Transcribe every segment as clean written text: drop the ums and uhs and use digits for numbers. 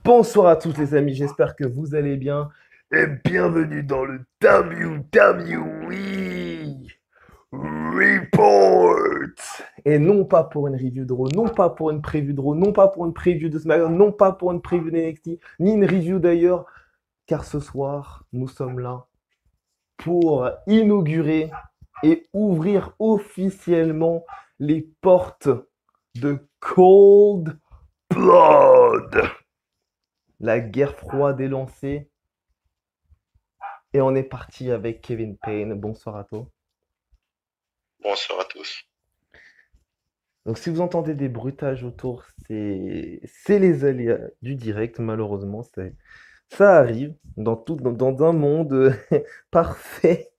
Bonsoir à tous les amis, j'espère que vous allez bien et bienvenue dans le WWE Report. Et non pas pour une review de Raw, non pas pour une preview de Raw, non pas pour une preview de SmackDown, non pas pour une preview d'NXT, ni une review d'ailleurs, car ce soir, nous sommes là pour inaugurer et ouvrir officiellement les portes de Cold Blood. La guerre froide est lancée et on est parti avec Kevin Payne. Bonsoir à toi. Bonsoir à tous. Donc si vous entendez des bruitages autour, c'est les aléas du direct, malheureusement. Ça arrive dans un monde parfait.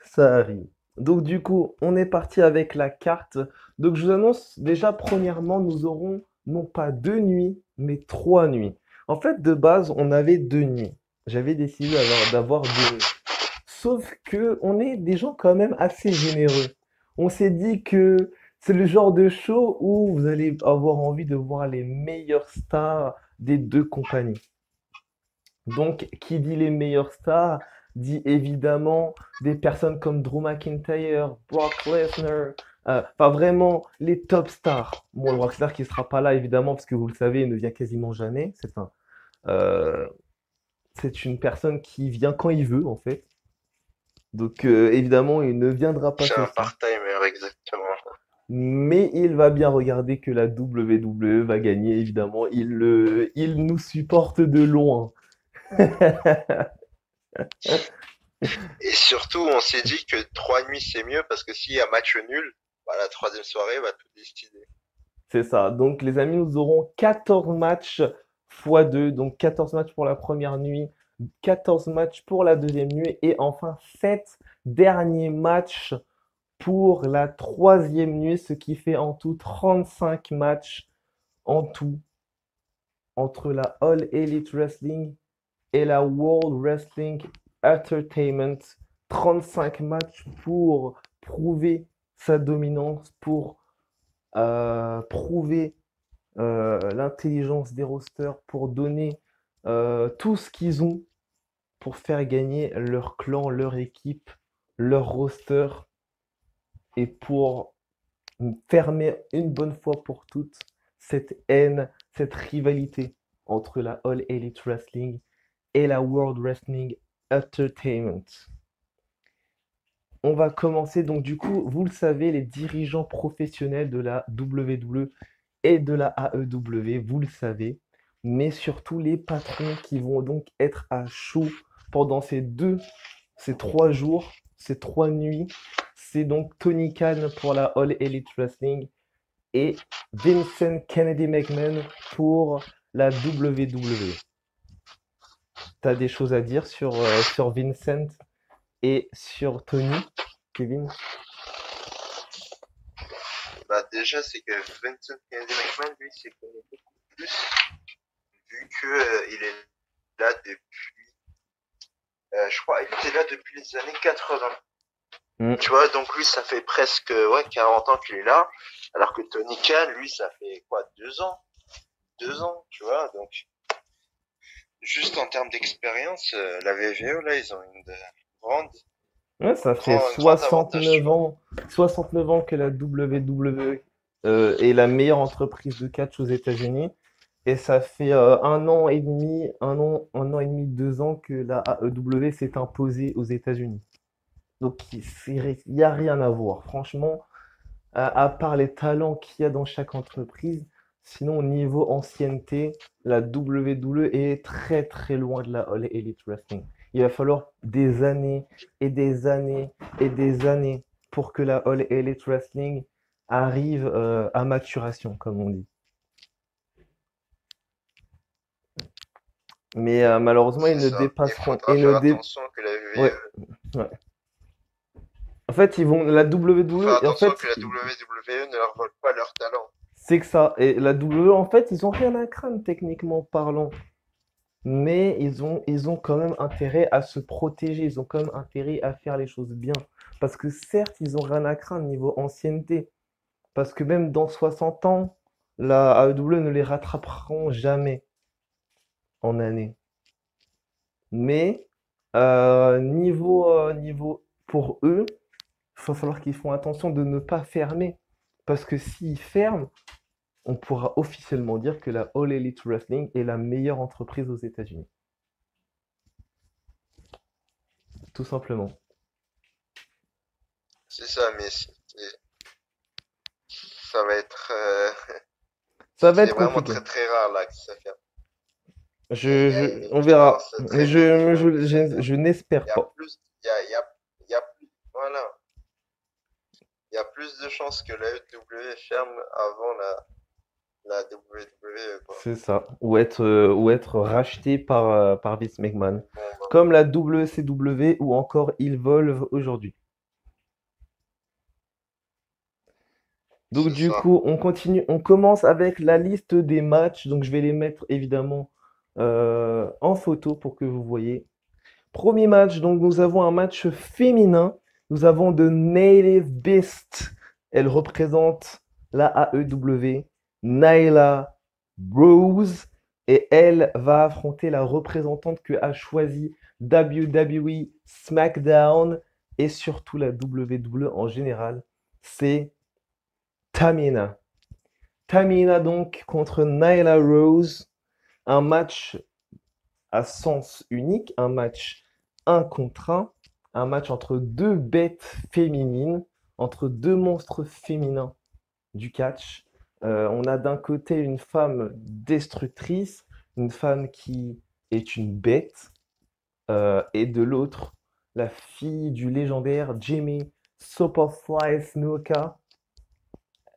Ça arrive. Donc du coup, on est parti avec la carte. Donc je vous annonce déjà, premièrement, nous aurons non pas 2 nuits, mais 3 nuits. En fait, de base, on avait 2 nuits. J'avais décidé d'avoir 2 nuits. Sauf que on est des gens quand même assez généreux. On s'est dit que c'est le genre de show où vous allez avoir envie de voir les meilleures stars des deux compagnies. Donc, qui dit les meilleures stars, dit évidemment des personnes comme Drew McIntyre, Brock Lesnar, enfin vraiment les top stars. Bon, le Brock Lesnar qui sera pas là évidemment parce que vous le savez, il ne vient quasiment jamais. Euh, c'est une personne qui vient quand il veut en fait. Donc évidemment, il ne viendra pas C'est ce un soir. part-timer, exactement. Mais il va bien regarder que la WWE va gagner, évidemment. Il nous supporte de loin. Et surtout, on s'est dit que 3 nuits c'est mieux parce que s'il y a match nul, bah, la troisième soirée va tout décider. C'est ça. Donc les amis, nous aurons 14 matchs fois 2. Donc 14 matchs pour la première nuit, 14 matchs pour la deuxième nuit et enfin 7 derniers matchs pour la troisième nuit, ce qui fait en tout 35 matchs en tout entre la All Elite Wrestling et la World Wrestling Entertainment. 35 matchs pour prouver sa dominance, pour prouver l'intelligence des rosters, pour donner tout ce qu'ils ont pour faire gagner leur clan, leur équipe, leur roster et pour fermer une bonne fois pour toutes cette haine, cette rivalité entre la All Elite Wrestling et la World Wrestling Entertainment. On va commencer donc du coup, vous le savez, les dirigeants professionnels de la WWE et de la AEW, vous le savez, mais surtout les patrons qui vont donc être à chaud pendant ces 3 jours, ces 3 nuits. C'est donc Tony Khan pour la All Elite Wrestling et Vincent Kennedy McMahon pour la WWE. T'as des choses à dire sur Vincent et sur Tony, Kevin? Bah, déjà, c'est que Vincent Kennedy McMahon, lui, s'est connu beaucoup plus vu que il est là depuis, je crois, il était là depuis les années 80. Mm. Tu vois, donc lui, ça fait presque 40 ans qu'il est là, alors que Tony Khan, lui, ça fait quoi, 2 ans, 2 ans, tu vois, donc juste en termes d'expérience, la VVE, là, ils ont grande, Ouais, ça fait un grand avantage, tu vois. 69 ans que la WWE est la meilleure entreprise de catch aux États-Unis. Et ça fait 1 an et demi, 1 an et demi, 2 ans que la AEW s'est imposée aux États-Unis. Donc il n'y a rien à voir. Franchement, à part les talents qu'il y a dans chaque entreprise, sinon au niveau ancienneté, la WWE est très très loin de la All Elite Wrestling. Il va falloir des années et des années et des années pour que la All Elite Wrestling arrive à maturation, comme on dit. Mais malheureusement, ils C'est ne ça. Il dépasseront. faudra faire attention que la Ouais, VVE, ouais. En fait, ils vont la faut faire WWE. En attention fait, que la WWE ne leur vole pas leur talent. c'est que ça. Et la WWE, en fait, ils ont rien à craindre techniquement parlant. Mais ils ont quand même intérêt à se protéger, ils ont quand même intérêt à faire les choses bien. Parce que certes, ils ont rien à craindre niveau ancienneté. Parce que même dans 60 ans, la AEW ne les rattraperont jamais. en année. Mais niveau pour eux, il va falloir qu'ils font attention de ne pas fermer. Parce que s'ils ferment, on pourra officiellement dire que la All Elite Wrestling est la meilleure entreprise aux États-Unis. Tout simplement. C'est ça, mais ça va être, Ça va c'est être vraiment compliqué. très très rare là que ça ferme. Il y a une On concurrence verra. Mais très vive qui veut que ça ferme. je n'espère Il y a pas. plus, il y a plus, voilà, il y a plus de chances que la EW ferme avant la WWE, quoi. C'est ça. Ou être racheté par Vince McMahon. Bon, bah, Comme la WCW ou encore Evolve aujourd'hui. Donc c'est du ça. coup, on continue, on commence avec la liste des matchs. Donc je vais les mettre évidemment en photo pour que vous voyez. Premier match, donc nous avons un match féminin. Nous avons The Native Beast. Elle représente la AEW, Nyla Rose. Et elle va affronter la représentante que a choisi WWE SmackDown et surtout la WWE en général. C'est Tamina. Tamina donc contre Nyla Rose. Un match à sens unique, un match un contre un match entre deux bêtes féminines, entre deux monstres féminins du catch. On a d'un côté une femme destructrice, une femme qui est une bête, et de l'autre, la fille du légendaire Jimmy Superfly Snuka.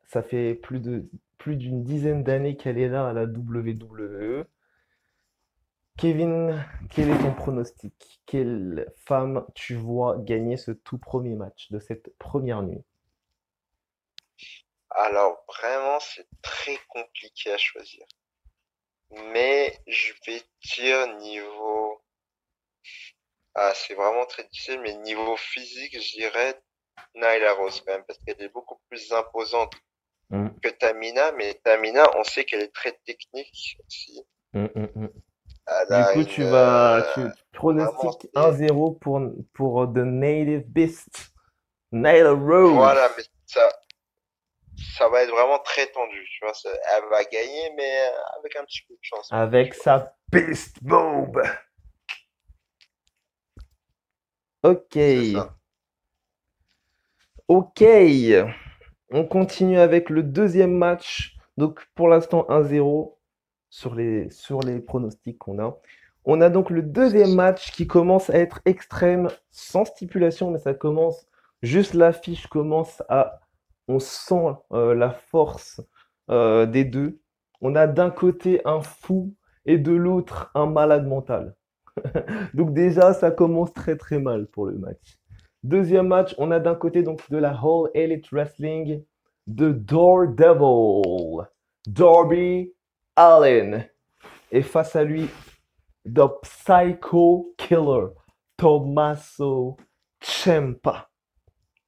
Ça fait plus d'une dizaine d'années qu'elle est là à la WWE. Kevin, quel est ton pronostic? Quelle femme tu vois gagner ce tout premier match de cette première nuit? Alors vraiment, c'est très compliqué à choisir. Mais je vais dire niveau, ah, c'est vraiment très difficile, mais niveau physique, je dirais Nyla Rose quand même, parce qu'elle est beaucoup plus imposante Mm, que Tamina, mais Tamina, on sait qu'elle est très technique aussi. mm. Elle Du a coup, une, tu vraiment, pronostiques 1-0 pour The Native Beast, Nyla voilà, Rose, mais ça va être vraiment très tendu, tu vois, elle va gagner, mais avec un petit peu de chance, quand même, avec tu vois. sa Beast Bomb. Ok, C'est ça. ok. On continue avec le deuxième match. Donc pour l'instant 1-0 sur les pronostics qu'on a. On a donc le C'est deuxième ça. match qui commence à être extrême, sans stipulation, mais ça commence, juste l'affiche commence à... On sent la force des deux. On a d'un côté un fou et de l'autre un malade mental. Donc déjà, ça commence très très mal pour le match. Deuxième match, on a d'un côté donc de la All Elite Wrestling de Daredevil, Darby Allin. Et face à lui, The Psycho Killer, Tommaso Ciampa.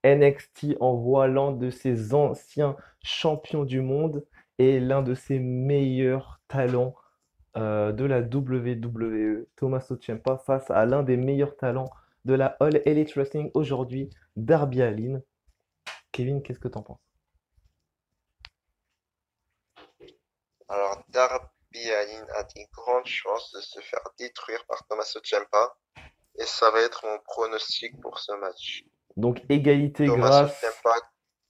NXT envoie l'un de ses anciens champions du monde et l'un de ses meilleurs talents de la WWE, Tommaso Ciampa, face à l'un des meilleurs talents de la All Elite Wrestling aujourd'hui, Darby Allin. Kevin, qu'est-ce que t'en penses? Alors, Darby Allin a des grandes chances de se faire détruire par Tommaso Ciampa, et ça va être mon pronostic pour ce match. Donc égalité Tommaso grâce Ciampa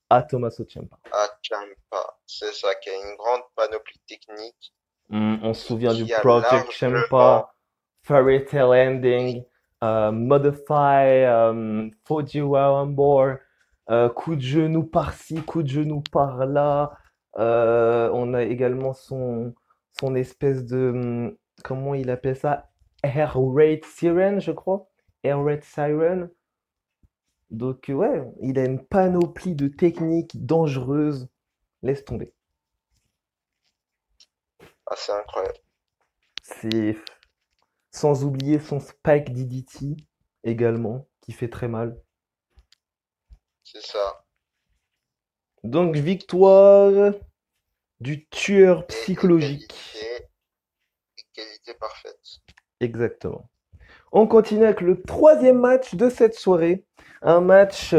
à Tommaso Ciampa. à Ciampa, c'est ça, qui a une grande panoplie technique On se et souvient du qui a Project largement, Ciampa, Fairy Tail Ending, Modify, Fujiwara War, coup de genou par-ci, coup de genou par-là. On a également son espèce de, comment il appelle ça? Air Raid Siren, je crois. Air Raid Siren. Donc, ouais, il a une panoplie de techniques dangereuses. Laisse tomber. assez incroyable. C'est sans oublier son Spike DDT également, qui fait très mal. C'est ça. Donc, victoire du tueur Et psychologique. égalité parfaite. Exactement. On continue avec le troisième match de cette soirée. Un match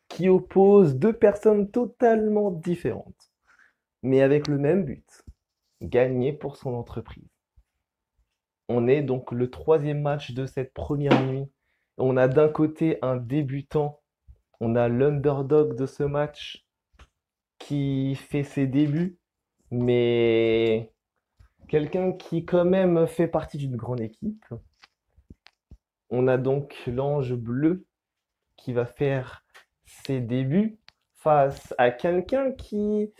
qui oppose deux personnes totalement différentes, mais avec le même but, gagner pour son entreprise. On est donc le troisième match de cette première nuit. On a d'un côté un débutant, on a l'underdog de ce match qui fait ses débuts, mais quelqu'un qui quand même fait partie d'une grande équipe. On a donc l'ange bleu qui va faire ses débuts face à quelqu'un qui...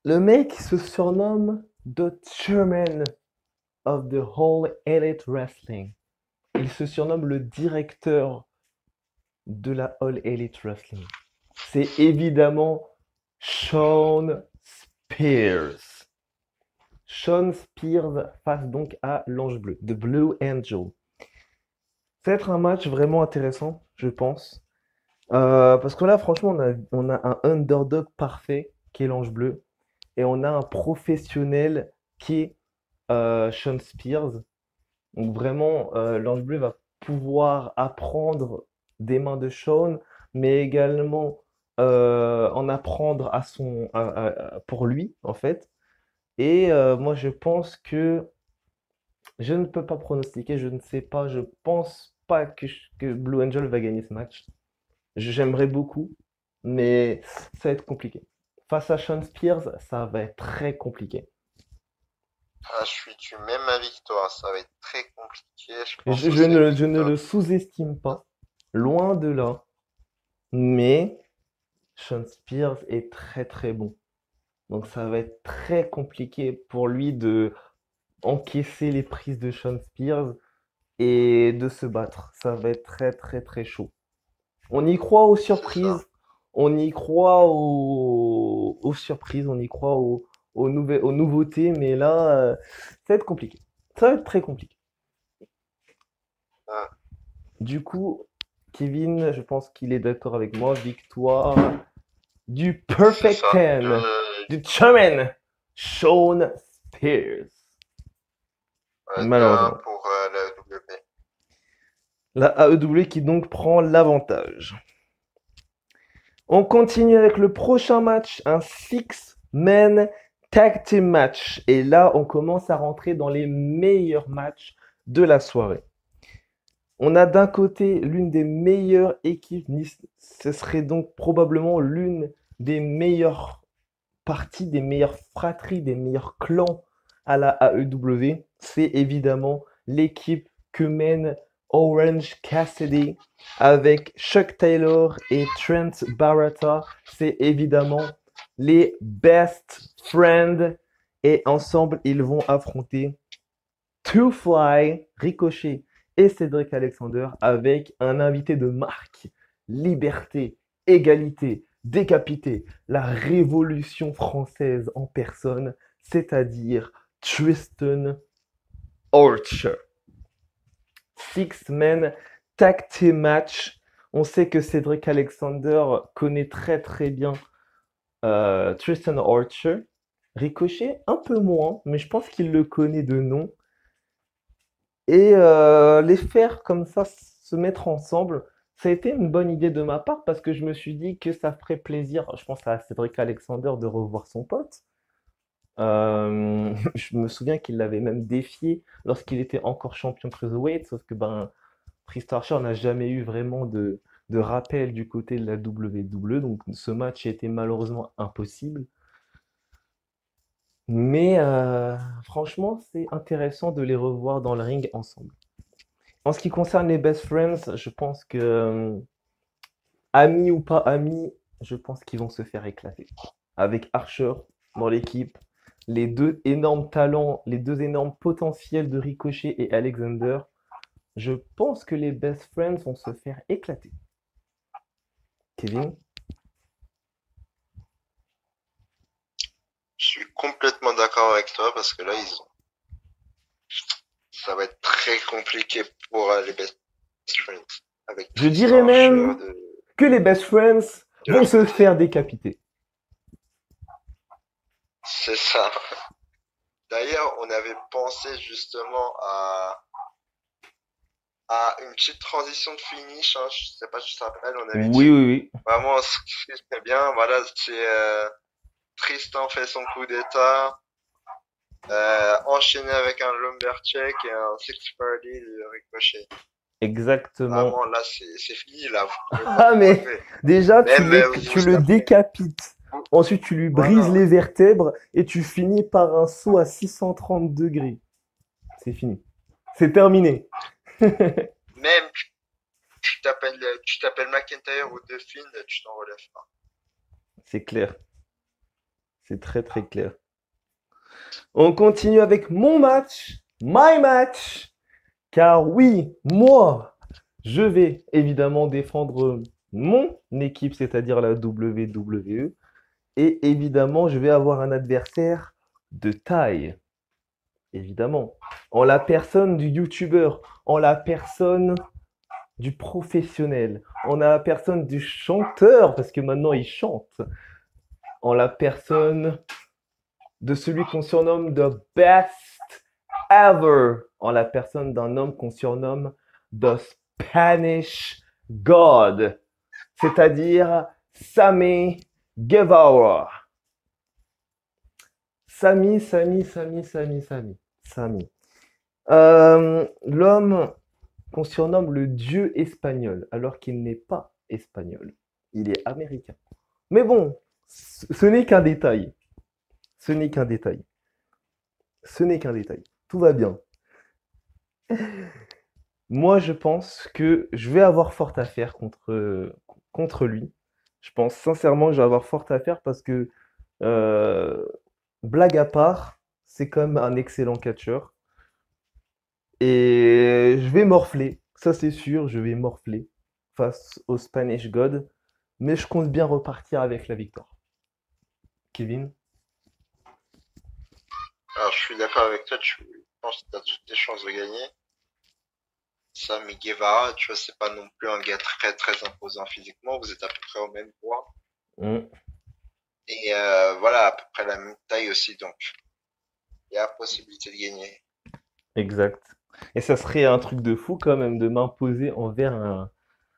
Le mec se surnomme The Chairman of the Whole Elite Wrestling. Il se surnomme le directeur de la All Elite Wrestling. C'est évidemment Shawn Spears. Shawn Spears face donc à l'Ange Bleu, The Blue Angel. Ça va être un match vraiment intéressant, je pense. Parce que là, franchement, on a un underdog parfait qui est l'Ange Bleu. Et on a un professionnel qui est Shawn Spears. Donc vraiment, l'Ange Bleu va pouvoir apprendre des mains de Shawn, mais également en apprendre pour lui, en fait. Et moi, je pense que je ne peux pas pronostiquer, je ne sais pas, je pense pas que Blue Angel va gagner ce match. J'aimerais beaucoup, mais ça va être compliqué. Face à Shawn Spears, ça va être très compliqué. Ah, je suis du même avis que toi, ça va être très compliqué. Je pense Je ne aussi le sous-estime pas, loin de là, mais Shawn Spears est très très bon. Donc ça va être très compliqué pour lui de encaisser les prises de Shawn Spears et de se battre. Ça va être très très très chaud. On y croit aux c'est ça. surprises, on y croit aux surprises, on y croit aux nouveautés, mais là, ça va être compliqué. Ça va être très compliqué. Ah, Du coup, Kevin, je pense qu'il est d'accord avec moi. Victoire du c'est Perfect ça. Ten, du Chairman, Shawn Spears. Malheureusement. Pour la WP. La AEW qui donc prend l'avantage. On continue avec le prochain match, un six-man tag team match. Et là, on commence à rentrer dans les meilleurs matchs de la soirée. On a d'un côté l'une des meilleures équipes, ce serait donc probablement l'une des meilleures parties, des meilleures fratries, des meilleurs clans à la AEW. C'est évidemment l'équipe que mène Orange Cassidy avec Chuck Taylor et Trent Barretta. C'est évidemment les best friends et ensemble ils vont affronter Two Fly, Ricochet et Cédric Alexander avec un invité de marque. Liberté, égalité, décapité, la révolution française en personne, c'est-à-dire Tristan Archer. Six-man tag team match. On sait que Cédric Alexander connaît très très bien Tristan Archer. Ricochet, un peu moins, mais je pense qu'il le connaît de nom. Et les faire comme ça, se mettre ensemble, ça a été une bonne idée de ma part parce que je me suis dit que ça ferait plaisir, je pense à Cédric Alexander de revoir son pote. Je me souviens qu'il l'avait même défié lorsqu'il était encore champion cruiserweight, sauf que ben Tristan Archer n'a jamais eu vraiment de rappel du côté de la WWE, donc ce match a été malheureusement impossible. Mais franchement, c'est intéressant de les revoir dans le ring ensemble. En ce qui concerne les best friends, je pense que, amis ou pas amis, je pense qu'ils vont se faire éclater. Avec Archer dans l'équipe, les deux énormes talents, les deux énormes potentiels de Ricochet et Alexander, je pense que les best friends vont se faire éclater. Kevin? Je suis complètement d'accord avec toi parce que là, ça va être très compliqué pour les best friends. Avec Je Tristan dirais Archer même que les best friends de vont leur se côté. faire décapiter. C'est ça. D'ailleurs, on avait pensé justement à une petite transition de finish, hein, je sais pas si tu te rappelles, on avait Oui, dit oui, oui. vraiment ce qui serait bien, voilà, c'est Tristan fait son coup d'état, enchaîné avec un lumbercheck et un 630 de Ricochet. Exactement. Vraiment, là, c'est fini, là, vous pouvez pas Ah, vous mais relever. déjà, Même tu vous le après. décapites. Ensuite, tu lui brises Voilà. les vertèbres et tu finis par un saut à 630 degrés. C'est fini. C'est terminé. Même tu t'appelles McIntyre ou Delphine, tu t'en relèves pas. C'est clair. C'est très très clair. On continue avec mon match, my match. Car oui, moi, je vais évidemment défendre mon équipe, c'est-à-dire la WWE. Et évidemment, je vais avoir un adversaire de taille. Évidemment. En la personne du youtubeur, en la personne du professionnel, en la personne du chanteur, parce que maintenant il chante, en la personne de celui qu'on surnomme The Best Ever, en la personne d'un homme qu'on surnomme The Spanish God, c'est-à-dire Sammy Guevara. Samy. L'homme qu'on surnomme le dieu espagnol, alors qu'il n'est pas espagnol. Il est américain. Mais bon, ce n'est qu'un détail. Ce n'est qu'un détail. Ce n'est qu'un détail. Tout va bien. Moi, je pense que je vais avoir fort à faire contre lui. Je pense sincèrement que je vais avoir fort à faire parce que, euh, blague à part, c'est quand même un excellent catcheur. Et je vais morfler, ça c'est sûr, je vais morfler face au Spanish God, mais je compte bien repartir avec la victoire. Kevin? Alors, je suis d'accord avec toi, tu penses que tu as toutes les chances de gagner. Sammy Guevara, tu vois, c'est pas non plus un gars très très imposant physiquement, vous êtes à peu près au même poids. Mm, Et voilà, à peu près la même taille aussi, donc il y a possibilité de gagner. exact. Et ça serait un truc de fou quand même de m'imposer envers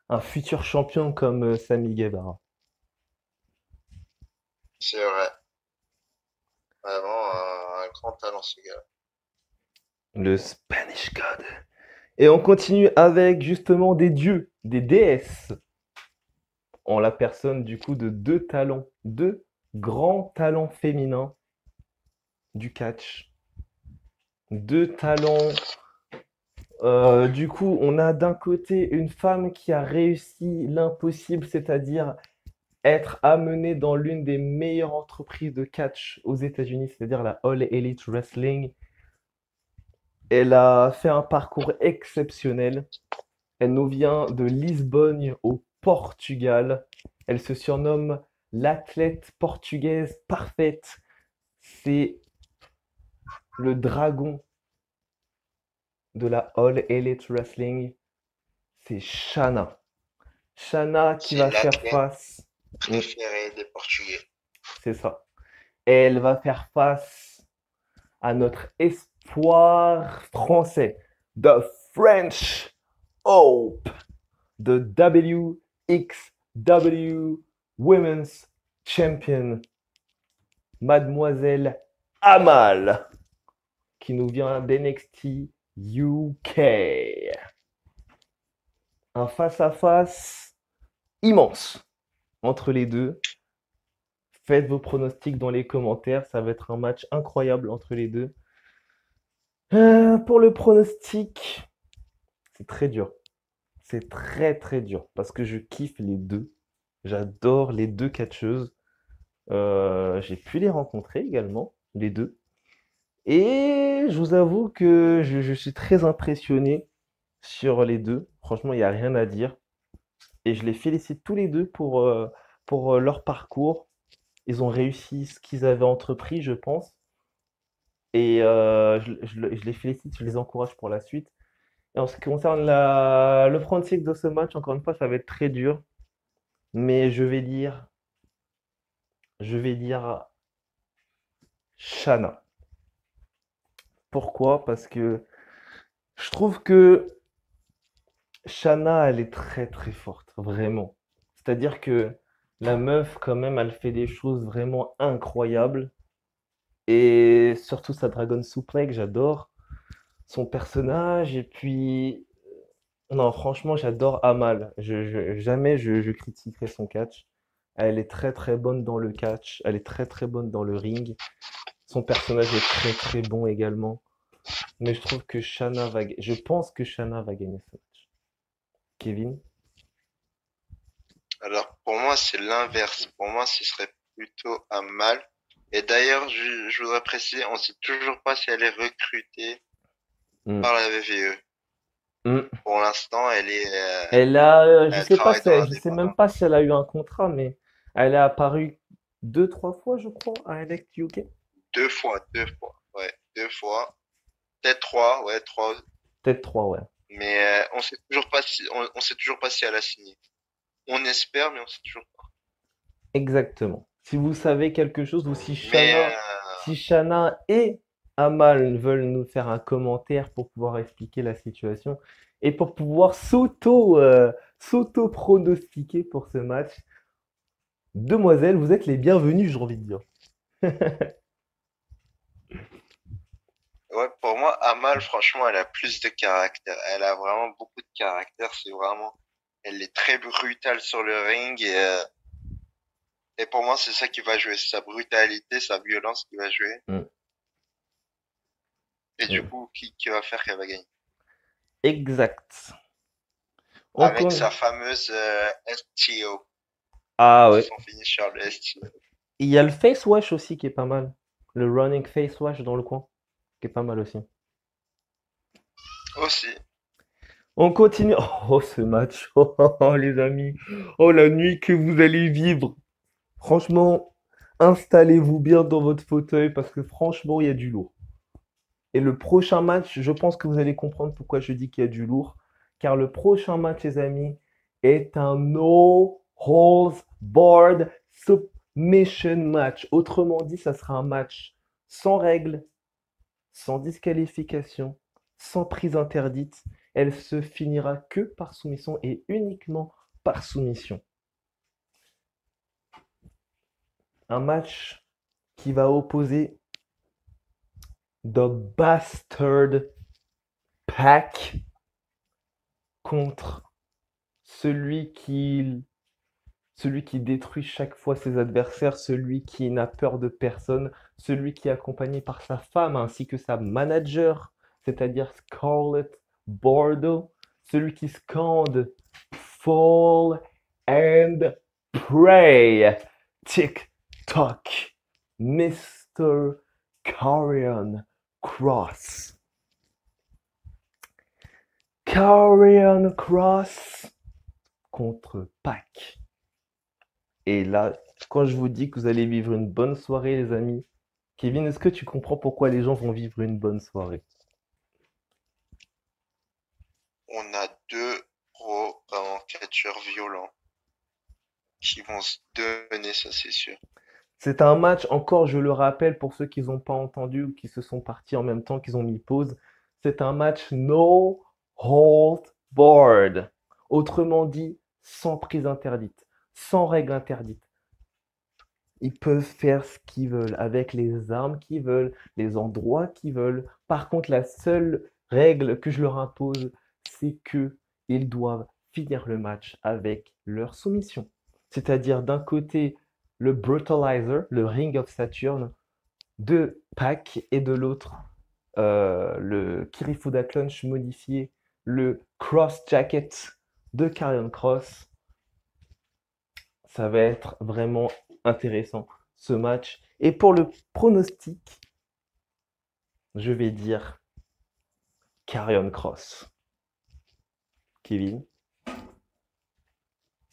un futur champion comme Sami Guevara. C'est vrai, vraiment un grand talent ce gars. Le Spanish God. Et on continue avec justement des dieux, des déesses, en la personne du coup de deux talents, deux grands talents féminins du catch. Deux talents. Du coup, on a d'un côté une femme qui a réussi l'impossible, c'est-à-dire être amenée dans l'une des meilleures entreprises de catch aux États-Unis, c'est-à-dire la All Elite Wrestling. Elle a fait un parcours exceptionnel. Elle nous vient de Lisbonne au Portugal. Elle se surnomme l'athlète portugaise parfaite. C'est le dragon de la All Elite Wrestling. C'est Shana. Shana qui C'est va faire l'athlète face. Mm, préféré des Portugais. c'est ça. Elle va faire face à notre espoir français, The French Hope, the WXW Women's Champion, Mademoiselle Amal, qui nous vient d'NXT UK. Un face-à-face immense entre les deux. Faites vos pronostics dans les commentaires, ça va être un match incroyable entre les deux. Pour le pronostic, c'est très dur. C'est très très dur parce que je kiffe les deux. J'adore les deux catcheuses. J'ai pu les rencontrer également, les deux. Et je vous avoue que je suis très impressionné sur les deux. Franchement, il n'y a rien à dire. Et je les félicite tous les deux pour leur parcours. Ils ont réussi ce qu'ils avaient entrepris, je pense. Et je les félicite, je les encourage pour la suite. Et en ce qui concerne le pronostic de ce match, encore une fois, ça va être très dur. Mais je vais dire Shana. Pourquoi? Parce que je trouve que Shanna, elle est très très forte, vraiment. C'est-à-dire que la meuf, quand même, elle fait des choses vraiment incroyables. Et surtout sa Dragon Suplex, j'adore son personnage. Et puis, non, franchement, j'adore Amal. Jamais je critiquerai son catch. Elle est très très bonne dans le catch. Elle est très très bonne dans le ring. Son personnage est très très bon également. Mais je trouve que je pense que Shanna va gagner ce match. Kevin? Alors pour moi, c'est l'inverse. Pour moi, ce serait plutôt un mal. Et d'ailleurs, je voudrais préciser, on sait toujours pas si elle est recrutée Hmm. par la WWE. Hmm. Pour l'instant, Je elle sais pas travaille dans je sais même l'indépendant. pas si elle a eu un contrat, mais elle est apparue deux, trois fois, je crois, à NXT UK. Deux fois, ouais, deux fois. Peut-être trois, ouais, trois. Peut-être trois, ouais. Mais on sait toujours pas si elle a signé. On espère, mais on sait toujours pas. Exactement. Si vous savez quelque chose ou Mais Si Shana et Amal veulent nous faire un commentaire pour pouvoir expliquer la situation et pour pouvoir s'auto-pronostiquer pour ce match, demoiselles, vous êtes les bienvenues, j'ai envie de dire. ouais, pour moi, Amal, franchement, elle a plus de caractère. Elle a vraiment beaucoup de caractère. Elle est très brutale sur le ring et pour moi, c'est ça qui va jouer. C'est sa brutalité, sa violence qui va jouer. Mm, Et du mm. coup, qui va faire qu'elle va gagner? Exact. On Avec con- sa fameuse STO. Ah ouais. Son finisher, le STO. Il y a le face wash aussi qui est pas mal. Le running face wash dans le coin, qui est pas mal aussi. Aussi. On continue. Oh, ce match. Oh, oh, oh, les amis. Oh, la nuit que vous allez vivre. Franchement, installez-vous bien dans votre fauteuil parce que franchement, il y a du lourd. Et le prochain match, je pense que vous allez comprendre pourquoi je dis qu'il y a du lourd. Car le prochain match, les amis, est un no holds barred submission match. Autrement dit, ça sera un match sans règles, sans disqualification, sans prise interdite. Elle se finira que par soumission et uniquement par soumission. Un match qui va opposer The Bastard Pack contre celui qui, celui qui détruit chaque fois ses adversaires, celui qui n'a peur de personne, celui qui est accompagné par sa femme ainsi que sa manager, c'est-à-dire Scarlett Bordeaux, celui qui scande Fall and Pray. Tick-tock, Mr. Karrion Cross. Karrion Cross contre Pac. Et là, quand je vous dis que vous allez vivre une bonne soirée, les amis, Kevin, est-ce que tu comprends pourquoi les gens vont vivre une bonne soirée? On a deux pros vraiment catcheurs violents qui vont se donner, ça c'est sûr. C'est un match, encore je le rappelle pour ceux qui n'ont pas entendu ou qui se sont partis en même temps, qu'ils ont mis pause, c'est un match no hold barred. Autrement dit, sans prise interdite, sans règle interdite. Ils peuvent faire ce qu'ils veulent, avec les armes qu'ils veulent, les endroits qu'ils veulent. Par contre, la seule règle que je leur impose, c'est que ils doivent finir le match avec leur soumission. C'est-à-dire d'un côté le Brutalizer, le Ring of Saturn de Pac, et de l'autre le Kirifuda Clutch modifié, le Cross Jacket de Karrion Cross. Ça va être vraiment intéressant ce match. Et pour le pronostic, je vais dire Karrion Cross. Kevin?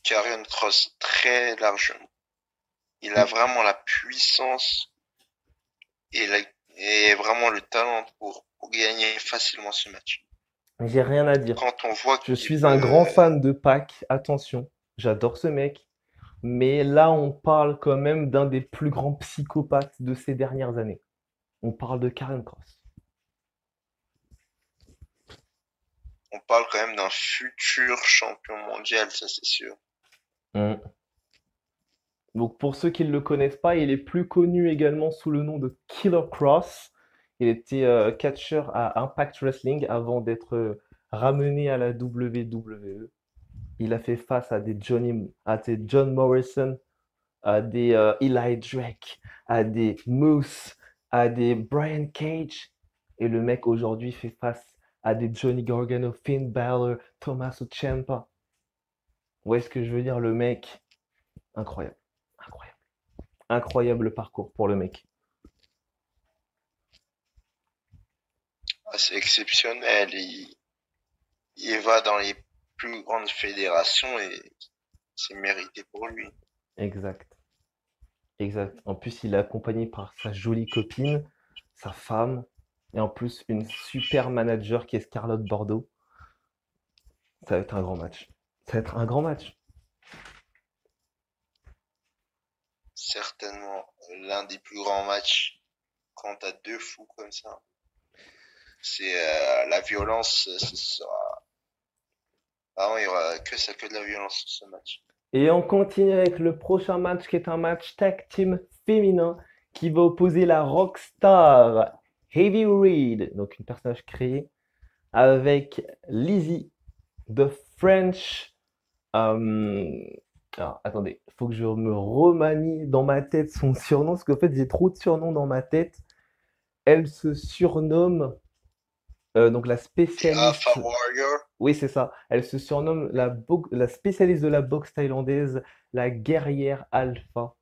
Karrion Cross très largement. Il a vraiment la puissance et, et vraiment le talent pour gagner facilement ce match. J'ai rien à dire. Quand on voit Je qu'il suis un grand peut, fan de Pac, attention, j'adore ce mec. Mais là, on parle quand même d'un des plus grands psychopathes de ces dernières années. On parle de Karrion Cross. on parle quand même d'un futur champion mondial, ça c'est sûr. Mm. Donc pour ceux qui ne le connaissent pas, il est plus connu également sous le nom de Killer Cross. Il était catcheur à Impact Wrestling avant d'être ramené à la WWE. Il a fait face à des John Morrison, à des Eli Drake, à des Moose, à des Brian Cage. Et le mec aujourd'hui fait face à des Johnny Gargano, Finn Balor, Tommaso Ciampa. Où est-ce que je veux dire le mec? Incroyable, incroyable, incroyable parcours pour le mec. Ah, c'est exceptionnel. Il va dans les plus grandes fédérations et c'est mérité pour lui. Exact, exact. En plus, il est accompagné par sa jolie copine, sa femme, et en plus une super manager qui est Scarlett Bordeaux. Ça va être un grand match. Ça va être un grand match. Certainement l'un des plus grands matchs quand t'as deux fous comme ça. C'est la violence, ce sera. Ah ouais, il y aura que ça, que de la violence sur ce match. Et on continue avec le prochain match qui est un match tag team féminin qui va opposer la Rockstar Heavy Reed, donc une personnage créée, avec Lizzie, The French. Alors, attendez, il faut que je me remanie dans ma tête son surnom, parce qu'en fait j'ai trop de surnoms dans ma tête. Elle se surnomme, donc la The Alpha spécialiste. Warrior. Oui, c'est ça. Elle se surnomme la spécialiste de la boxe thaïlandaise, la guerrière alpha.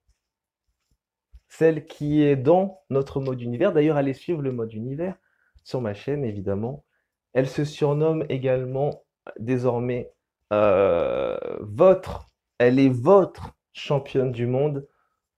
Celle qui est dans notre mode univers. D'ailleurs, allez suivre le mode univers sur ma chaîne, évidemment. Elle se surnomme également désormais votre. Elle est votre championne du monde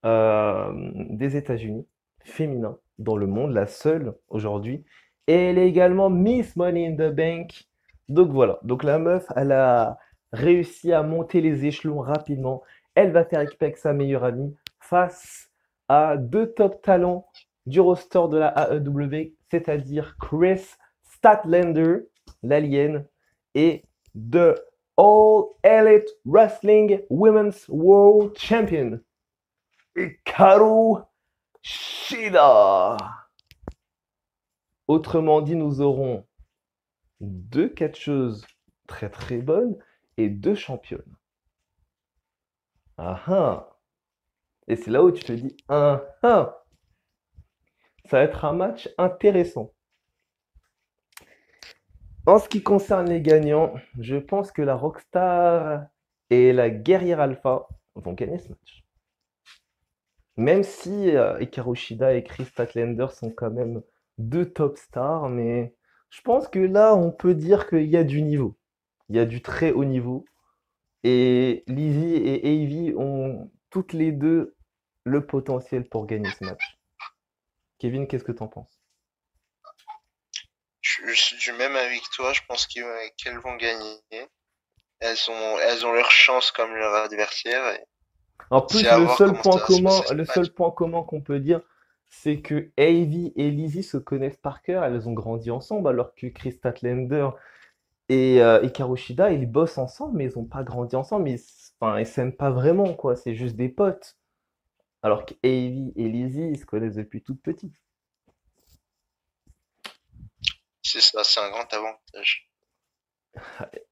des États-Unis, féminin dans le monde, la seule aujourd'hui. Et elle est également Miss Money in the Bank. Donc voilà. Donc la meuf, elle a réussi à monter les échelons rapidement. Elle va faire équipe avec sa meilleure amie face à deux top talents du roster de la AEW, c'est-à-dire Chris Statlander, l'alien, et The All Elite Wrestling Women's World Champion, Hikaru Shida. Autrement dit, nous aurons deux catcheuses très très bonnes et deux championnes. Ah ah. Et c'est là où tu te dis, ah ah, ça va être un match intéressant. En ce qui concerne les gagnants, je pense que la Rockstar et la Guerrière Alpha vont gagner ce match. Même si Hikaru Shida et Chris Statlander sont quand même deux top stars, mais je pense que là, on peut dire qu'il y a du niveau. Il y a du très haut niveau. Et Lizzie et Avy ont toutes les deux le potentiel pour gagner ce match. Kevin, qu'est-ce que t'en penses? Je suis du même avis que toi, je pense qu'elles vont gagner. Elles ont leur chance comme leur adversaire. Et En c'est plus, à voir comment ça va se passer ce le match. seul point commun qu'on peut dire, c'est que Avy et Lizzie se connaissent par cœur. Elles ont grandi ensemble, alors que Chris Statlander et Hikaru Shida, ils bossent ensemble, mais ils n'ont pas grandi ensemble. Enfin, ils s'aiment pas vraiment, quoi. C'est juste des potes. Alors qu'Avy et Lizzie, ils se connaissent depuis toute petite. C'est ça, c'est un grand avantage.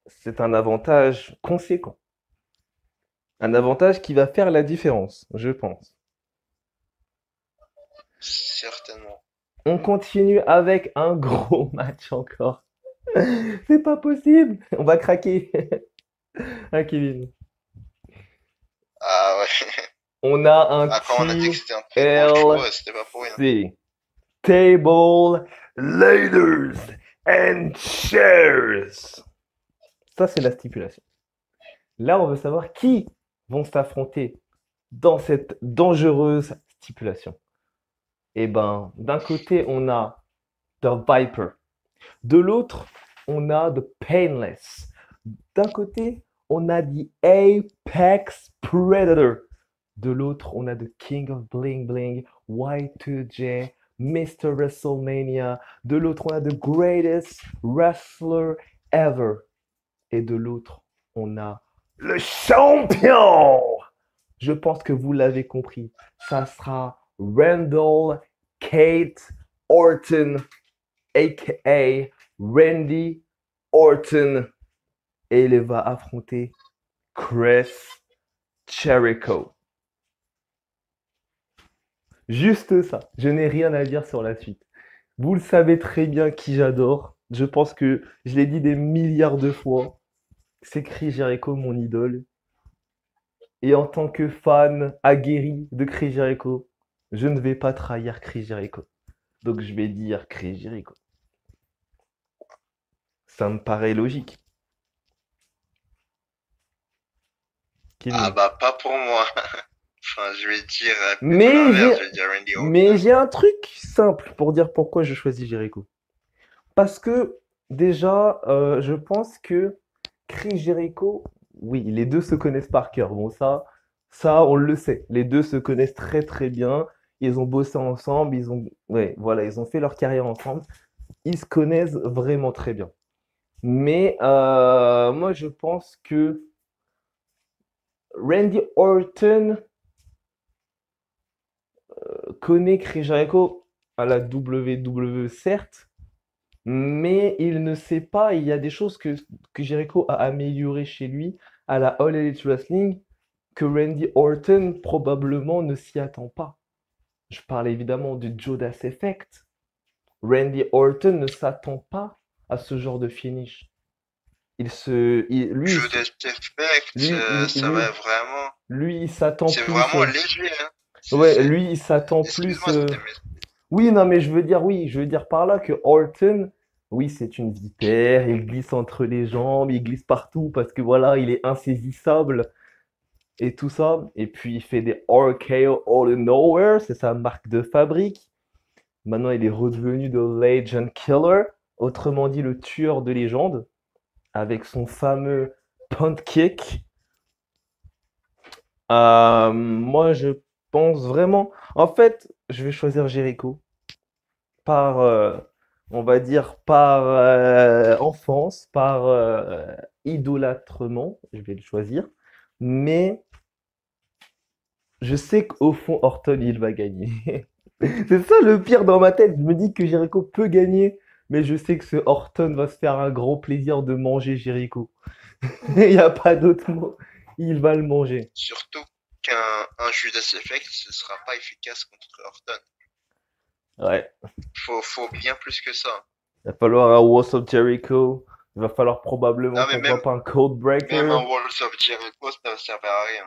C'est un avantage conséquent. Un avantage qui va faire la différence, je pense. Certainement. On continue avec un gros match encore. C'est pas possible. On va craquer. Ah, Kevin. Ah ouais. On a un Ah, quand on a dit que c'était un très gros show, TLC. c'était pas pour rien. Table, ladders and chairs. Ça, c'est la stipulation. Là, on veut savoir qui vont s'affronter dans cette dangereuse stipulation. Eh ben, d'un côté, on a The Viper. De l'autre, on a The Painless. D'un côté, on a The Apex Predator. De l'autre, on a The King of Bling Bling, Y2J, Mr. WrestleMania. De l'autre, on a The Greatest Wrestler ever. Et de l'autre, on a le champion. Je pense que vous l'avez compris. Ça sera Randall Kate Orton, a.k.a. Randy Orton. Et il va affronter Chris Jericho. Juste ça. Je n'ai rien à dire sur la suite. Vous le savez très bien qui j'adore. Je pense que je l'ai dit des milliards de fois. C'est Chris Jericho, mon idole. Et en tant que fan aguerri de Chris Jericho, je ne vais pas trahir Chris Jericho. Donc je vais dire Chris Jericho. Ça me paraît logique. Ah Kevin. bah pas pour moi. Enfin, je vais dire plutôt Mais j'ai, l'inverse, je vais dire Randy mais Orton. j'ai un truc simple pour dire pourquoi je choisis Jericho. Parce que déjà, je pense que Chris Jericho, oui, les deux se connaissent par cœur. Bon, ça, on le sait. Les deux se connaissent très très bien. Ils ont bossé ensemble, ouais, voilà, ils ont fait leur carrière ensemble. Ils se connaissent vraiment très bien. Mais moi, je pense que Randy Orton connaît Chris Jericho à la WWE, certes, mais il ne sait pas, il y a des choses que Jericho a améliorées chez lui à la All Elite Wrestling que Randy Orton probablement ne s'y attend pas. Je parle évidemment du Judas Effect. Randy Orton ne s'attend pas à ce genre de finish. Judas Effect, lui, ça va vraiment. lui, il s'attend C'est plus. vraiment léger, hein. Ouais, lui, il s'attend plus. Excuse-moi, c'était mes... Oui, non, mais je veux dire par là que Orton, oui, c'est une vipère, il glisse entre les jambes, il glisse partout parce que voilà, il est insaisissable et tout ça. Et puis il fait des RKO All in Nowhere, c'est sa marque de fabrique. Maintenant, il est redevenu The Legend Killer, autrement dit le tueur de légende, avec son fameux punt kick. Moi, je pense vraiment. En fait, je vais choisir Jericho par, on va dire, par enfance, par idolâtrement, je vais le choisir. Mais je sais qu'au fond, Orton, il va gagner. C'est ça le pire dans ma tête. Je me dis que Jericho peut gagner, mais je sais que ce Orton va se faire un grand plaisir de manger Jericho. Il n'y a pas d'autre mot. Il va le manger. Surtout qu'un Judas Effect, ce sera pas efficace contre Orton. Ouais. Faut bien plus que ça. Il va falloir un What's of Jericho. Il va falloir probablement, Non, mais pourquoi pas, un Code même Breaker. un Walls of Jericho, ça ne servait à rien.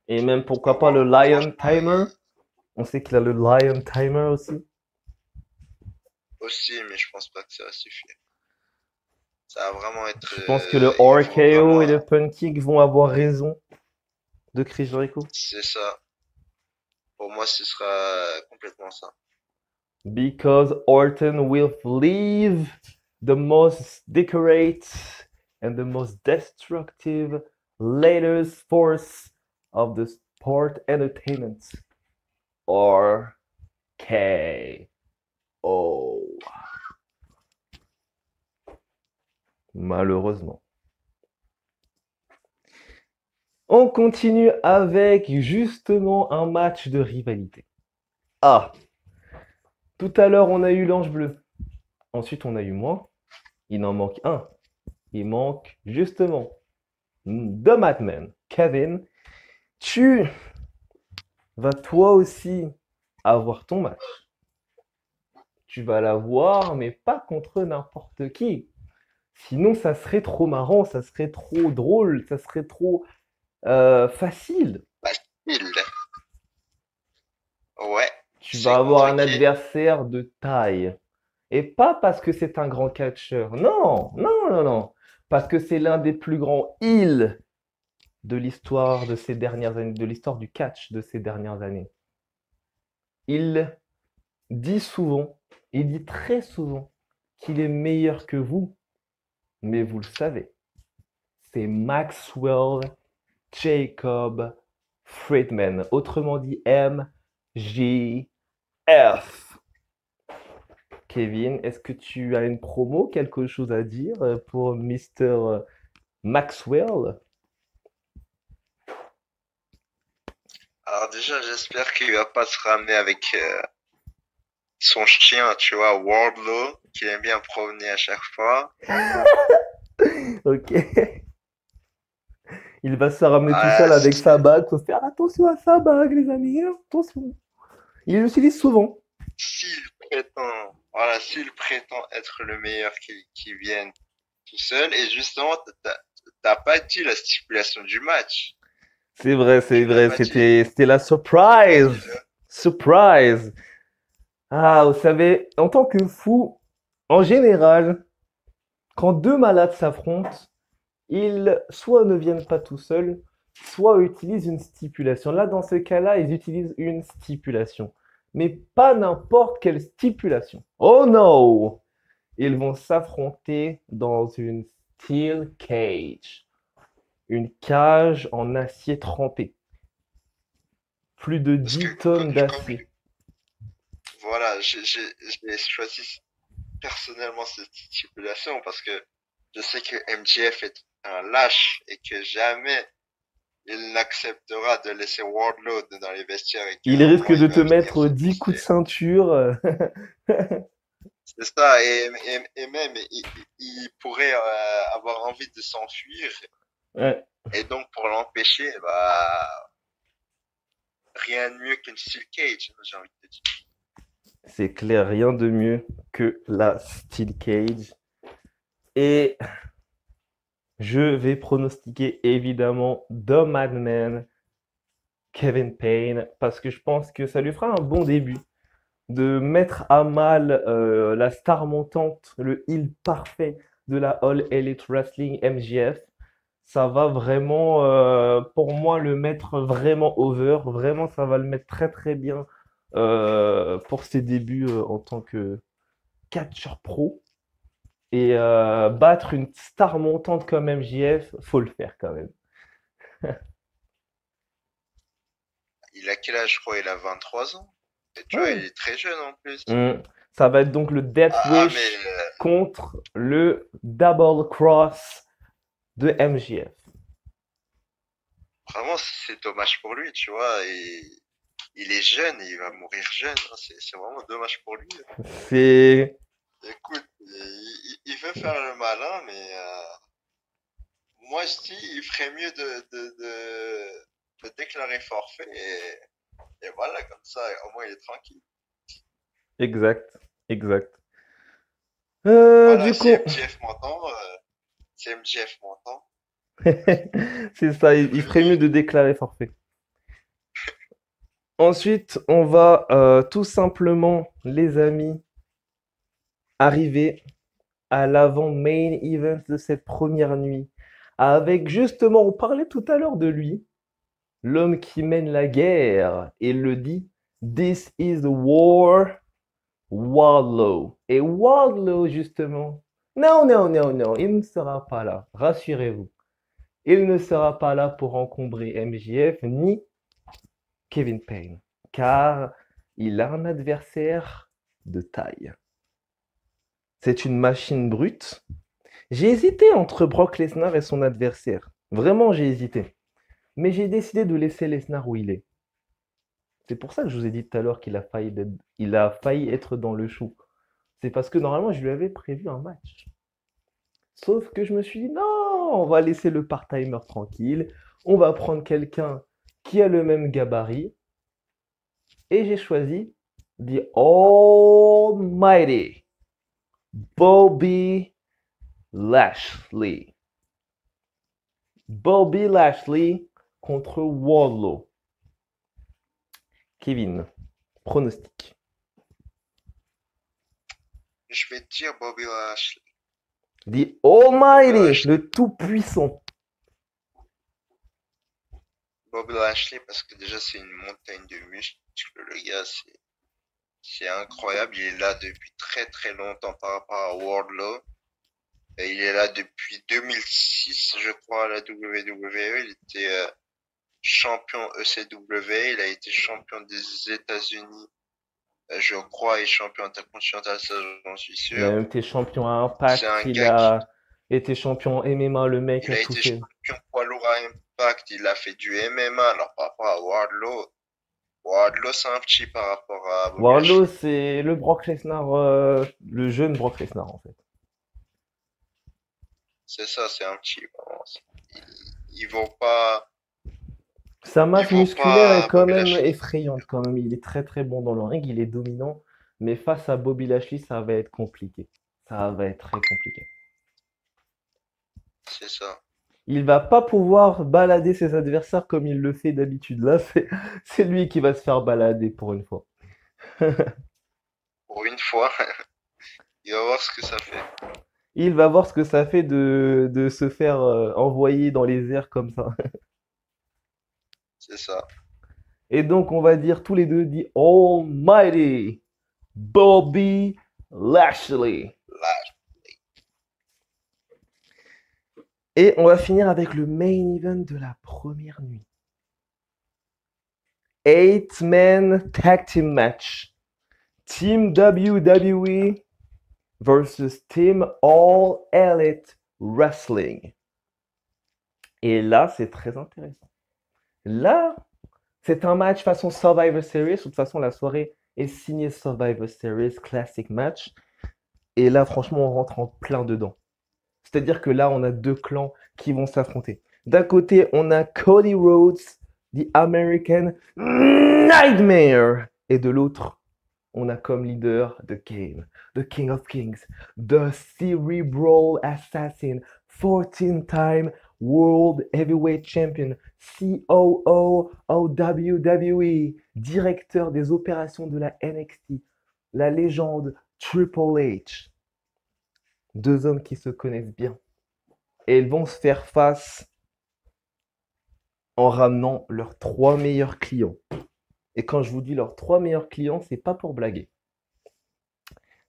Et même, pourquoi pas, le Lion Franchement, Timer. On sait qu'il a le Lion Timer aussi. aussi, mais je pense pas que ça va suffire. Ça va vraiment être. Je pense que le Il faut RKO vraiment. et le Punt Kick vont avoir raison de Chris Jericho. C'est ça. Pour moi, ce sera complètement ça. Because Orton will leave the most decorate and the most destructive latest force of the sport entertainment. RKO. Malheureusement. On continue avec justement un match de rivalité. Ah, tout à l'heure on a eu l'Ange Bleu. Ensuite on a eu moi. Il en manque un. Il manque justement The Madman. Kevin, tu vas toi aussi avoir ton match. Tu vas l'avoir, mais pas contre n'importe qui. Sinon, ça serait trop marrant, ça serait trop drôle, ça serait trop facile. Facile. Ouais, Tu vas c'est avoir contre un qui? adversaire de taille. Et pas parce que c'est un grand catcheur. Non, non, non, non. Parce que c'est l'un des plus grands heels de l'histoire de ces dernières années, de l'histoire du catch de ces dernières années. Il dit souvent, il dit très souvent qu'il est meilleur que vous, mais vous le savez. C'est Maxwell Jacob Friedman, autrement dit MJF. Kevin, est-ce que tu as une promo, quelque chose à dire pour Mr. Maxwell? Alors déjà, j'espère qu'il va pas se ramener avec son chien, tu vois, Wardlow, qui aime bien promener à chaque fois. Ok. Il va se ramener tout Ah, seul avec sa bague. Faut faire attention à sa bague, les amis. Attention. Il l'utilise souvent. s'il prétend être le meilleur qui vienne tout seul, et justement, t'as pas dit la stipulation du match. C'est vrai, c'est Tu l'as vrai. pas dit. C'était la surprise. Redis-le. Surprise. Ah, vous savez, en tant que fou, en général, quand deux malades s'affrontent, ils soit ne viennent pas tout seuls, soit utilisent une stipulation. Là, dans ce cas-là, ils utilisent une stipulation. Mais pas n'importe quelle stipulation. Oh no! Ils vont s'affronter dans une steel cage. Une cage en acier trempé. Plus de Parce que 10 tonnes comme d'acier. voilà, j'ai choisi personnellement cette stipulation parce que je sais que MJF est un lâche et que jamais il n'acceptera de laisser Wardlow dans les vestiaires et Il qu'à un risque moment il de va te venir mettre se 10 coups de pousser. ceinture. C'est ça, et même il pourrait avoir envie de s'enfuir Ouais, et donc pour l'empêcher, bah rien de mieux qu'une steel cage, j'ai envie de te dire. c'est clair, rien de mieux que la steel cage. Et je vais pronostiquer évidemment The Madman, Kevin Payne, parce que je pense que ça lui fera un bon début de mettre à mal la star montante, le heel parfait de la All Elite Wrestling MJF. Ça va vraiment, pour moi, le mettre vraiment over. Vraiment, ça va le mettre très très bien pour ses débuts en tant que catcheur pro. Et battre une star montante comme MJF, faut le faire quand même. Il a quel âge, je crois, il a 23 ans. Et tu vois, Ouais. il est très jeune en plus. Mm. Ça va être donc le Death Mais Wish contre le Double Cross de MJF. vraiment, c'est dommage pour lui, tu vois. Et il est jeune et il va mourir jeune, hein. C'est vraiment dommage pour lui. C'est Écoute, il veut faire le malin, mais moi je dis, il ferait mieux de déclarer forfait et voilà, comme ça, au moins il est tranquille. exact, exact. Voilà, Du si coup, MJF m'entend, si MJF m'entend, c'est ça, il ferait mieux veuillez. de déclarer forfait. Ensuite, on va tout simplement, les amis, arriver à l'avant-main event de cette première nuit. Avec justement, on parlait tout à l'heure de lui, l'homme qui mène la guerre. Et il le dit, This is the war, Wardlow. Et Wardlow, justement, non, non, non, non, il ne sera pas là, rassurez-vous. Il ne sera pas là pour encombrer MJF ni Kevin Payne, car il a un adversaire de taille. C'est une machine brute. J'ai hésité entre Brock Lesnar et son adversaire. Vraiment, j'ai hésité. Mais j'ai décidé de laisser Lesnar où il est. C'est pour ça que je vous ai dit tout à l'heure il a failli être dans le show. C'est parce que normalement, je lui avais prévu un match. Sauf que je me suis dit, non, on va laisser le part-timer tranquille. On va prendre quelqu'un qui a le même gabarit. Et j'ai choisi The Almighty Bobby Lashley. Bobby Lashley contre Wardlow. Kevin, pronostic. Je vais te dire Bobby Lashley. The Bobby Almighty, Lashley. le tout-puissant. Bobby Lashley parce que déjà c'est une montagne de muscles. Le gars, c'est incroyable. Il est là depuis très très longtemps par rapport à Wardlow. Et il est là depuis 2006, je crois, à la WWE. Il était champion ECW. Il a été champion des États-Unis Je crois, est champion intercontinental, ça j'en suis Il a sûr. même été champion à C'est Impact, un il gars qui, a été champion MMA, le mec il a a tout été fait. champion poids lourd à Impact, il a fait du MMA, alors par rapport à Wardlow, Wardlow c'est un petit par rapport à Bobby Wardlow, Lashley. c'est le Brock Lesnar, le jeune Brock Lesnar en fait. C'est ça, c'est un petit, vraiment. Il vaut pas, Sa il masse vaut musculaire est pas quand Bobby même Lashley. effrayante quand même. Il est très très bon dans le ring, il est dominant, mais face à Bobby Lashley, ça va être compliqué. Ça va être très compliqué. C'est ça. Il va pas pouvoir balader ses adversaires comme il le fait d'habitude. Là, c'est lui qui va se faire balader pour une fois. Pour une fois, il va voir ce que ça fait. Il va voir ce que ça fait de se faire envoyer dans les airs comme ça. C'est ça. Et donc, on va dire tous les deux, dit Almighty Bobby Lashley. Là, Et on va finir avec le main event de la première nuit. 8-man tag team match. Team WWE versus Team All Elite Wrestling. Et là, c'est très intéressant. Là, c'est un match façon Survivor Series. De toute façon, la soirée est signée Survivor Series Classic Match. Et là, franchement, on rentre en plein dedans. C'est-à-dire que là, on a deux clans qui vont s'affronter. D'un côté, on a Cody Rhodes, The American Nightmare. Et de l'autre, on a comme leader The King of Kings, The Cerebral Assassin, 14-time World Heavyweight Champion, COO of WWE, directeur des opérations de la NXT, la légende Triple H. Deux hommes qui se connaissent bien. Et ils vont se faire face en ramenant leurs trois meilleurs clients. Et quand je vous dis leurs trois meilleurs clients, c'est pas pour blaguer.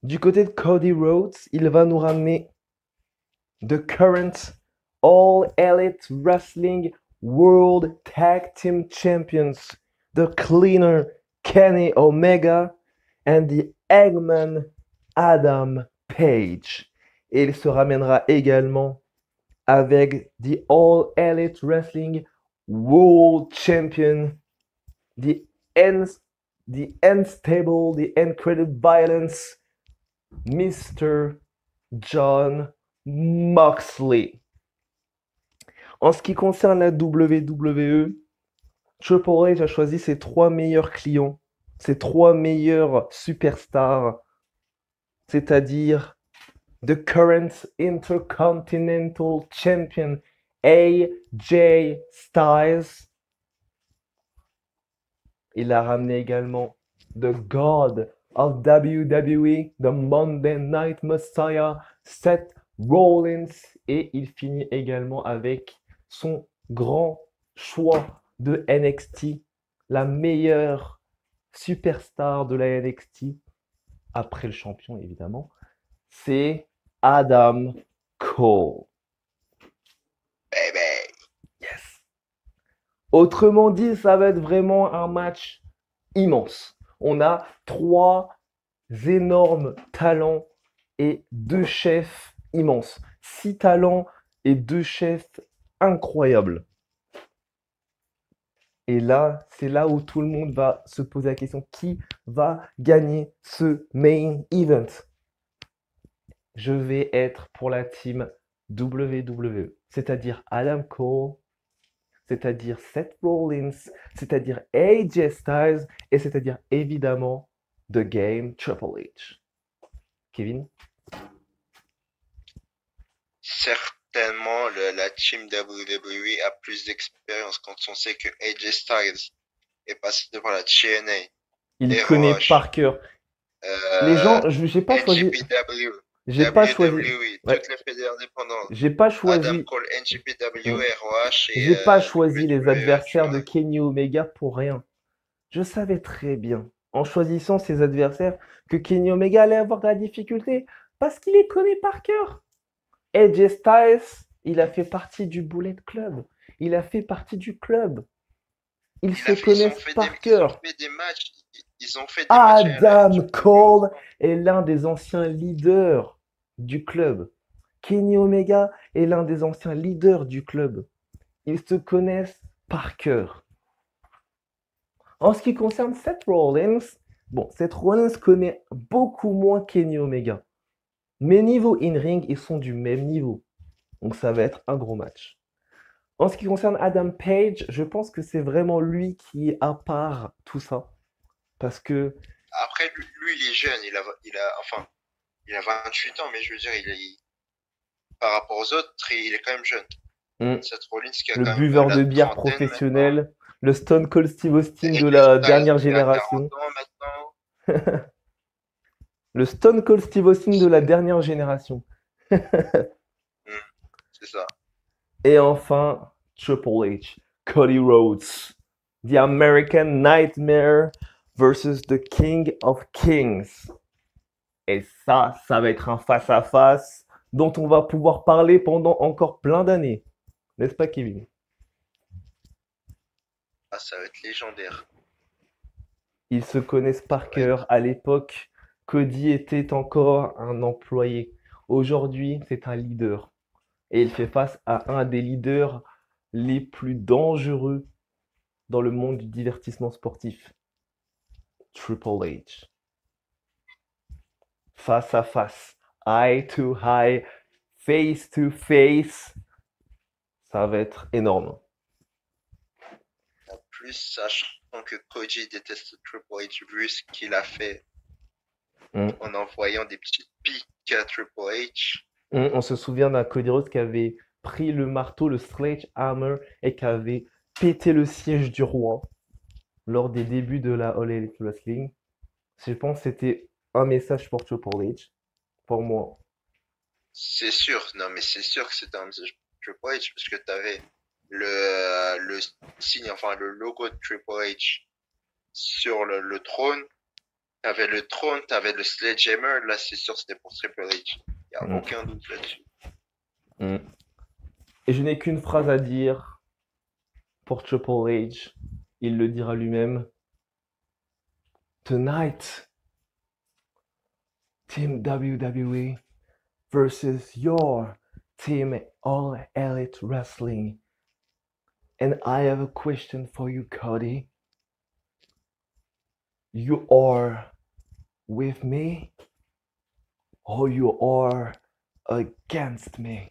Du côté de Cody Rhodes, il va nous ramener the current All Elite Wrestling World Tag Team Champions, the Cleaner Kenny Omega and the Eggman Adam Page. Et il se ramènera également avec the All Elite Wrestling World Champion, the Unstable, the Incredible Violence, Mr. John Moxley. En ce qui concerne la WWE, Triple H a choisi ses trois meilleurs clients, ses trois meilleurs superstars, c'est-à-dire the current Intercontinental Champion AJ Styles. Il a ramené également the God of WWE, the Monday Night Messiah, Seth Rollins. Et il finit également avec son grand choix de NXT, la meilleure superstar de la NXT, après le champion évidemment, c'est Adam Cole. Baby. Yes. Autrement dit, ça va être vraiment un match immense. On a trois énormes talents et deux chefs immenses. 6 talents et deux chefs incroyables. Et là, c'est là où tout le monde va se poser la question, qui va gagner ce main event? Je vais être pour la team WWE, c'est-à-dire Adam Cole, c'est-à-dire Seth Rollins, c'est-à-dire AJ Styles, et c'est-à-dire évidemment The Game Triple H. Kevin? Certainement, la team WWE a plus d'expérience quand on sait que AJ Styles est passé devant la TNA, Il connaît ROH, par cœur. Les euh, gens, j'ai pas choisi. NJPW, J'ai pas choisi. WWE, Ouais, toutes les fédères indépendantes. j'ai pas Adam choisi. Cole, NJPW, Hmm. ROH et J'ai pas choisi les WWE, tu adversaires de vois. Kenny Omega pour rien. Je savais très bien, en choisissant ses adversaires, que Kenny Omega allait avoir de la difficulté parce qu'il les connaît par cœur. AJ Styles, il a fait partie du Bullet Club. Il a fait partie du club. Ils se connaissent par Ils ont cœur. fait des matchs. ils ont fait des matchs à la Adam WWE Cole ensemble. est l'un des anciens leaders du club. Kenny Omega est l'un des anciens leaders du club. Ils se connaissent par cœur. En ce qui concerne Seth Rollins, bon, Seth Rollins connaît beaucoup moins Kenny Omega. Mais niveau in-ring, ils sont du même niveau. Donc ça va être un gros match. En ce qui concerne Adam Page, je pense que c'est vraiment lui qui est à part tout ça. Parce que Après, lui, il est jeune, enfin, il a 28 ans, mais je veux dire, par rapport aux autres, il est quand même jeune. hmm, Seth Rollins qui a le quand même buveur la de bière trentaine maintenant. professionnel, le Stone Cold Steve Austin de AJ la Styles dernière qui a 40 génération. ans maintenant. Le Stone Cold Steve Austin de la dernière génération. Hmm, c'est ça. Et enfin, Triple H, Cody Rhodes, The American Nightmare versus the King of Kings. Et ça va être un face-à-face dont on va pouvoir parler pendant encore plein d'années. N'est-ce pas, Kevin? Ah, ça va être légendaire. Ils se connaissent par Ça va cœur. être. À l'époque, Cody était encore un employé. Aujourd'hui, c'est un leader. Et il fait face à un des leaders les plus dangereux dans le monde du divertissement sportif, Triple H. Face à face, eye to eye, face to face, ça va être énorme. En plus, sachant que Koji déteste Triple H vu ce qu'il a fait Mm. en envoyant des petites piques à Triple H. On se souvient d'un Cody Rhodes qui avait pris le marteau, le sledgehammer, et qui avait pété le siège du roi lors des débuts de la All Elite Wrestling. Je pense que c'était un message pour Triple H, pour moi. C'est sûr, non mais c'est sûr que c'était un message pour Triple H parce que t'avais le signe, enfin le logo de Triple H sur le trône. T'avais le trône, t'avais le sledgehammer, là c'est sûr c'était pour Triple H. Y a Mm. aucun doute là-dessus. Mm. Et je n'ai qu'une phrase à dire pour Triple H. Il le dira lui-même. Tonight, Team WWE versus your Team All Elite Wrestling. And I have a question for you, Cody. You are with me or you are against me?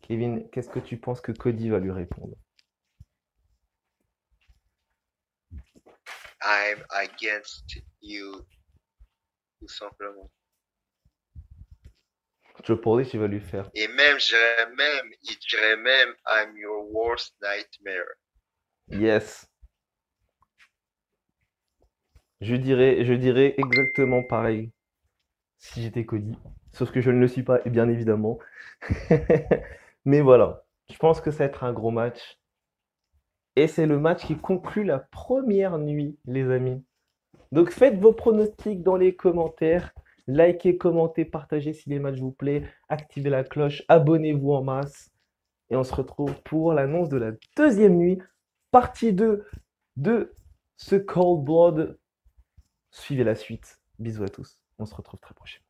Kevin, qu'est-ce que tu penses que Cody va lui répondre? I'm against you, tout simplement. Triple H, il va lui faire. Et même, il dirait même, I'm your worst nightmare. Yes. Je dirais exactement pareil si j'étais Cody. Sauf que je ne le suis pas, bien évidemment. Mais voilà. Je pense que ça va être un gros match. Et c'est le match qui conclut la première nuit, les amis. Donc faites vos pronostics dans les commentaires. Likez, commentez, partagez si les matchs vous plaisent. Activez la cloche, abonnez-vous en masse. Et on se retrouve pour l'annonce de la deuxième nuit, partie 2 de ce Cold Blood. Suivez la suite. Bisous à tous. On se retrouve très prochainement.